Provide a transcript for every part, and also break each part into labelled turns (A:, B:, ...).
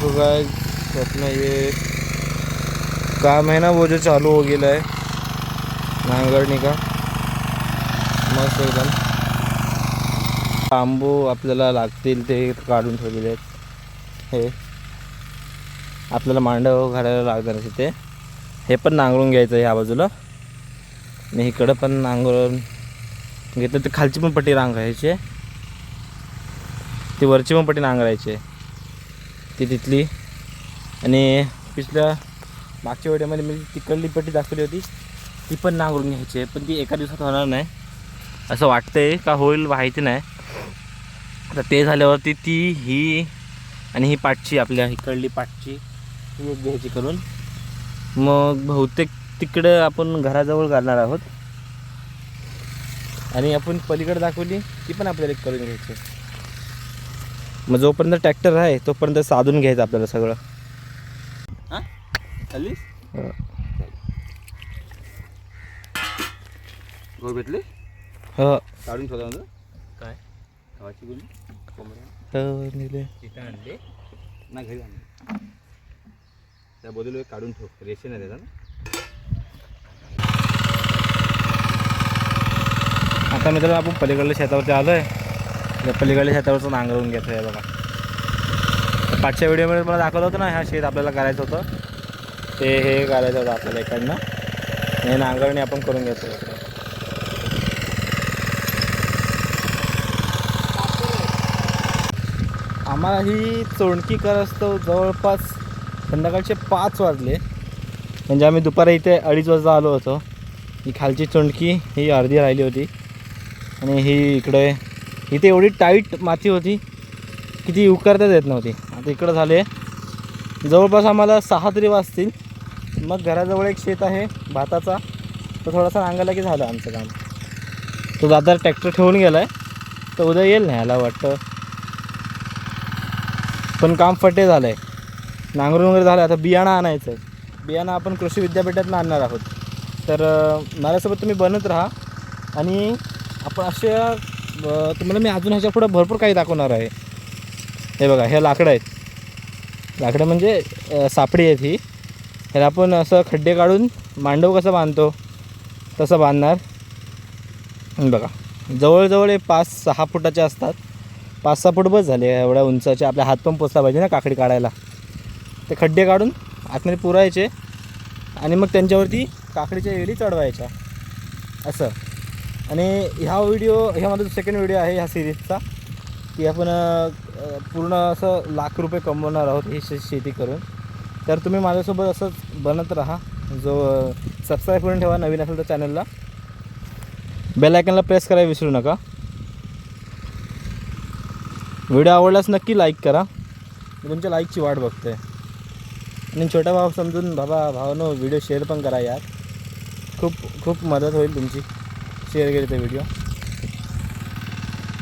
A: देखो गाइस, अपना ये काम है ना वो जो चालू हो गेला आहे नांगरणी का मस्त एकदम बांबू आपल्याला लागतील ते काढून ठेवलेले आहेत. हे आपल्याला मांडव घालायला लागणार तिथे. हे पण नांगरून घ्यायचं ह्या बाजूला आणि इकडं पण नांगरून घेतलं. ते खालची पण पट्टी नांगरायची आहे, ती वरची पण पट्टी नांगरायची आहे ती तिथली. आणि पिछल्या मागच्या वेळेमध्ये मी तिकडली पट्टी दाखवली होती ती पण नांगरून घ्यायची आहे, पण ती एका दिवसात होणार नाही असं वाटतंय. का होईल माहिती नाही. आता ते झाल्यावरती ती ही आणि ही पाठची आपल्या इकडली पाठची ही एक घ्यायची करून मग बहुतेक तिकडं आपण घराजवळ घालणार आहोत. आणि आपण पलीकडे दाखवली ती पण आपल्याला एक करून घ्यायची. मग जोपर्यंत ट्रॅक्टर आहे तोपर्यंत साधून घ्यायचं आपल्याला सगळं.
B: हां चालीस गहू भेटले
A: हो
B: काढून ठेवला होता
A: काय
B: गव्हाची गुली कोंबड्या
A: नेले
B: तिथं आणले ना घरी आणले त्या बदल काढून ठेव रेशन आहे त्याचा ना.
A: आता मित्रांनो आपण पलीकडल्या शेतावरती आलो आहे. पलीकडल्या शेतावरचं नांगरून घेतो आहे बघा. पाचच्या व्हिडिओमध्ये मला दाखवलं होतं ना ह्या शेत आपल्याला करायचं होतं ते हे करायचं होतं आपल्याला इकडनं. हे नांगरणी आपण करून घेतो. आम्हाला ही चोंडकी करतो जवळपास संध्याकाळचे 5 वाजले. म्हणजे आम्ही दुपारी इथे 2:30 वाजता आलो होतो. ही खालची चोंडकी ही अर्धी राहिली होती आणि ही इकडे इथे एवढी टाईट माती होती की ती उकारताच येत नव्हती. आता इकडं झाले जवळपास आम्हाला 6 तरी वाजतील. मग घराजवळ एक शेत आहे भाताचा, तो थोडासा नांगरला की झालं आमचं काम. तो दादा ट्रॅक्टर ठेवून गेला आहे तर उद्या येईल न्यायला वाटतं. पण काम फटे झालं आहे, नांगरून वगैरे झालं. आता बियाणं आणायचं आहे. बियाणं आपण कृषी विद्यापीठातून आणणार आहोत. तर माझ्यासोबत तुम्ही बनत राहा आणि आपण असे तुम्हाला मी अजून ह्याच्या पुढं भरपूर काही दाखवणार आहे. हे बघा हे लाकडं आहेत. लाकडं म्हणजे सापडी आहेत ही. ह्याला आपण असं खड्डे काढून मांडव कसं बांधतो तसं बांधणार. बघा जवळजवळ हे 5-6 फुटाचे असतात. 5-6 फूट बस झाले एवढ्या उंचाचे. आपल्या हात पण पोचला पाहिजे ना काकडी काढायला. ते खड्डे काढून आतमध्ये पुरायचे आणि मग त्यांच्यावरती काकडीच्या वेली चढवायच्या असं. आणि ह्या माझा सेकंड व्हिडिओ आहे ह्या सिरीजचा की आपण पूर्ण असं लाख रुपये कमवणार आहोत ही शेती करून. तर तुम्ही माझ्यासोबत असंच बनत राहा. जो सबस्क्राईब करून ठेवा नवीन असेल तर चॅनलला. बेल आयकनला प्रेस करायला विसरू नका. व्हिडिओ आवडल्यास नक्की लाईक करा. मी तुमच्या लाईकची वाट बघतो आहे. आणि छोटा भाव समजून भावानो व्हिडिओ शेअर पण करा यार. खूप मदत होईल तुमची शेअर केली तर व्हिडिओ.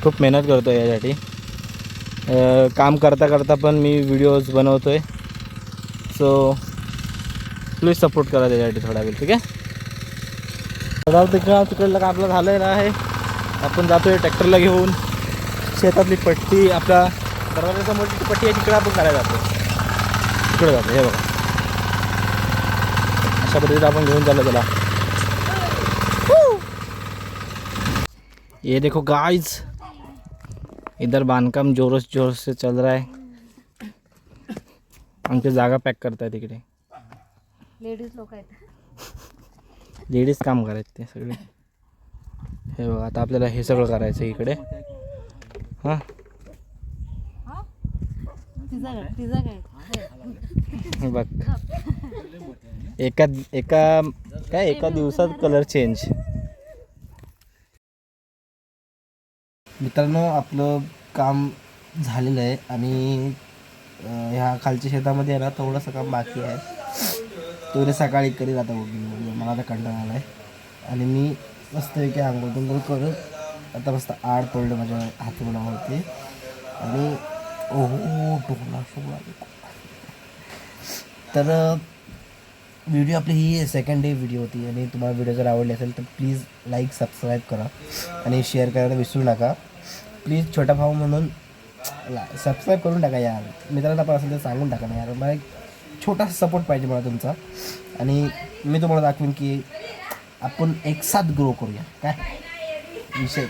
A: खूप मेहनत करतो आहे यासाठी. काम करता पण मी व्हिडिओज बनवतो आहे. सो प्लीज सपोर्ट करा त्याच्यासाठी थोडा वेळ. ठीक आहे. तिकडलं का आपलं झालेलं आहे. आपण जातो आहे ट्रॅक्टरला घेऊन. शेतातली पट्टी आपल्या दरवाजासमोरची पट्टी आहे तिकडे आपण करायला जातो. तिकडे जातो. हे बघा अशा पद्धतीने आपण घेऊन चाललो त्याला. ये देखो गाइस, इधर बांधकाम जोर से चल रहा है. आमची जागा पॅक करताय तिकडे.
C: लेडीज लोक आहेत.
A: लेडीज काम करायचे ते सगळे. हे बघा आता आपल्याला हे सगळं करायचं इकडे. हां बघ एका दिवसात कलर चेंज. मित्रांनो आपलं काम झालेलं आहे आणि ह्या खालच्या शेतामध्ये आहे ना थोडंसं काम बाकी आहे. तो सकाळी करील. आता मला आता कंटाळा आला आहे आणि मी मस्तपैकी आंघोळ करून आता मस्त आड पडलं माझ्या हातरुणावरती आणि ओहो टोला सगळा. तर व्हिडिओ आपली ही सेकंड डे व्हिडिओ होती आणि तुम्हाला व्हिडिओ जर आवडली असेल तर प्लीज लाईक सबस्क्राईब करा आणि शेअर करायला विसरू नका. प्लीज छोटा भाऊ म्हणून
D: सबस्क्राईब करून टाका यार, मित्रांना पण असेल तर सांगून टाका ना यार. मला एक छोटासा सपोर्ट पाहिजे मला तुमचा. आणि मी तुम्हाला दाखवीन की आपण एक साथ ग्रो करूया काय विषय.